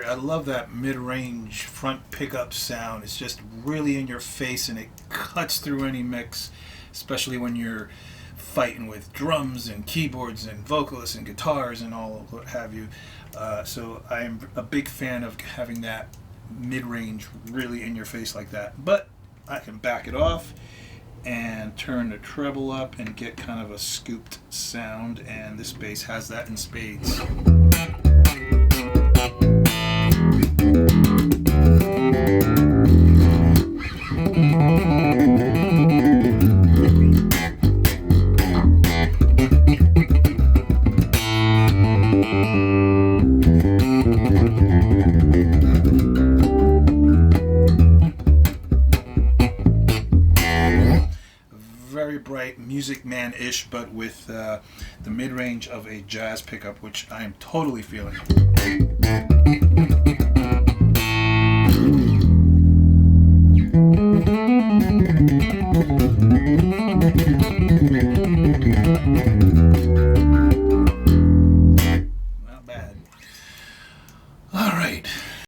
I love that mid-range front pickup sound. It's just really in your face and it cuts through any mix, especially when you're fighting with drums and keyboards and vocalists and guitars and all of what have you. So I'm a big fan of having that mid-range really in your face like that. But I can back it off and turn the treble up and get kind of a scooped sound, and this bass has that in spades. Very bright, Music Man-ish, but with the mid-range of a jazz pickup, which I am totally feeling.